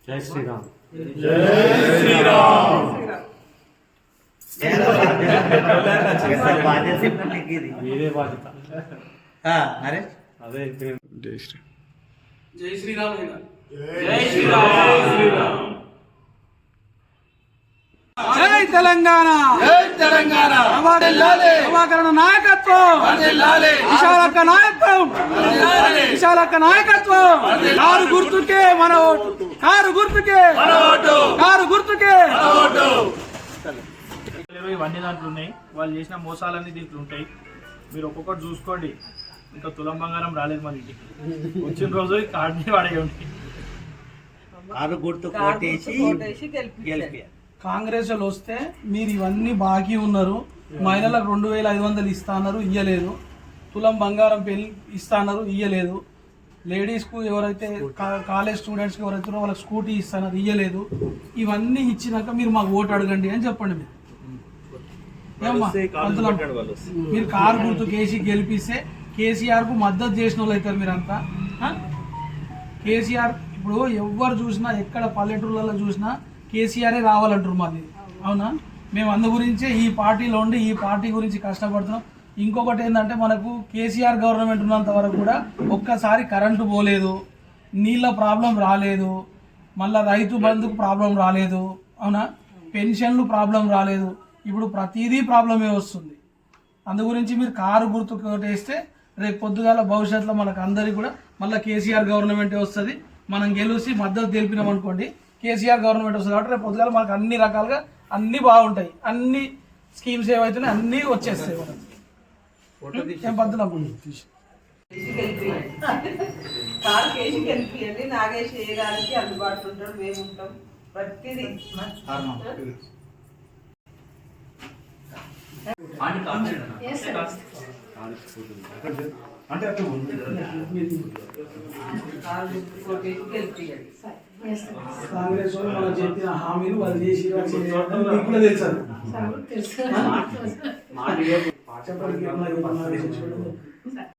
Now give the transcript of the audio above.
జై శ్రీరామ్. మీరే బాధ్యత. అరే అదే జై శ్రీ జై శ్రీరామ్. జై శ్రీరామ్. జై తెలంగాణ. జై తెలంగాణ. ప్రభాకరణ నాయకత్వం, విశాలక్క నాయకత్వం, విశాలక్క నాయకత్వం. కారు గుర్తుకే మన ఓటు, కారు గుర్తుకే, కారు గుర్తుకే. ఇవన్నీ దాంట్లో ఉన్నాయి. వాళ్ళు చేసిన మోసాలన్నీ దీంట్లో ఉంటాయి. మీరు ఒక్కొక్కటి చూసుకోండి. ఇంకా తులం బంగారం రాలేదు మన ఇంటికి. వచ్చిన రోజు కార్డుని వాడేయండి. కారు గుర్తు కోటేసి గెలిపి. కాంగ్రెస్ వాళ్ళు వస్తే మీరు ఇవన్నీ బాకీ ఉన్నారు. మహిళలకు 2500 ఇస్తా అన్నారు, ఇయ్యలేదు. తులం బంగారం పెళ్లి ఇస్తా అన్నారు, ఇయ్యలేదు. లేడీస్కు ఎవరైతే కాలేజ్ స్టూడెంట్స్కి ఎవరైతే వాళ్ళకి స్కూటీ ఇస్తానన్నారు, ఇయ్యలేదు. ఇవన్నీ ఇచ్చినాక మీరు మాకు ఓటు అడగండి అని చెప్పండి. మీరు ఏమ్మా మీరు కారు గుర్తు కేసీ గెలిపిస్తే కేసీఆర్కు మద్దతు చేసిన వాళ్ళు అవుతారు మీరంతా. కేసీఆర్ ఇప్పుడు ఎవరు చూసినా ఎక్కడ పల్లెటూళ్ళలో చూసినా కేసీఆరే రావాలంటారు మాది. అవునా? మేము అందు గురించే ఈ పార్టీలో ఉండి ఈ పార్టీ గురించి కష్టపడుతున్నాం. ఇంకొకటి ఏంటంటే మనకు కేసీఆర్ గవర్నమెంట్ ఉన్నంత వరకు కూడా ఒక్కసారి కరెంటు పోలేదు, నీళ్ళ ప్రాబ్లం రాలేదు, మళ్ళీ రైతు బంధుకు ప్రాబ్లం రాలేదు. అవునా? పెన్షన్లు ప్రాబ్లం రాలేదు. ఇప్పుడు ప్రతిదీ ప్రాబ్లమే వస్తుంది. అందు గురించి మీరు కారు గుర్తు వేస్తే రేపు పొద్దుగాల భవిష్యత్తులో మనకు అందరికీ కూడా మళ్ళీ కేసీఆర్ గవర్నమెంటే వస్తుంది. మనం గెలిచి మద్దతు తెలిపినాం అనుకోండి, కేసీఆర్ గవర్నమెంట్ వస్తుంది. కాబట్టి రేపు పొద్దుగాల మనకు అన్ని రకాలుగా అన్నీ బాగుంటాయి. అన్ని స్కీమ్స్ ఏవైతున్నాయి అన్నీ వచ్చేస్తాయి. ఏం పద్ధతులు కారు కేసి గెలిపియండి. నాగేష్ ఏ గారికి అందుబాటులో ఉంటాడు, మేము ఉంటాం. ప్రతిదీ అంటే అట్లా కాంగ్రెస్ వాళ్ళు మనం చెప్పిన హామీలు వాళ్ళు చేసి మీకు కూడా తెలుసు. చెప్పండి.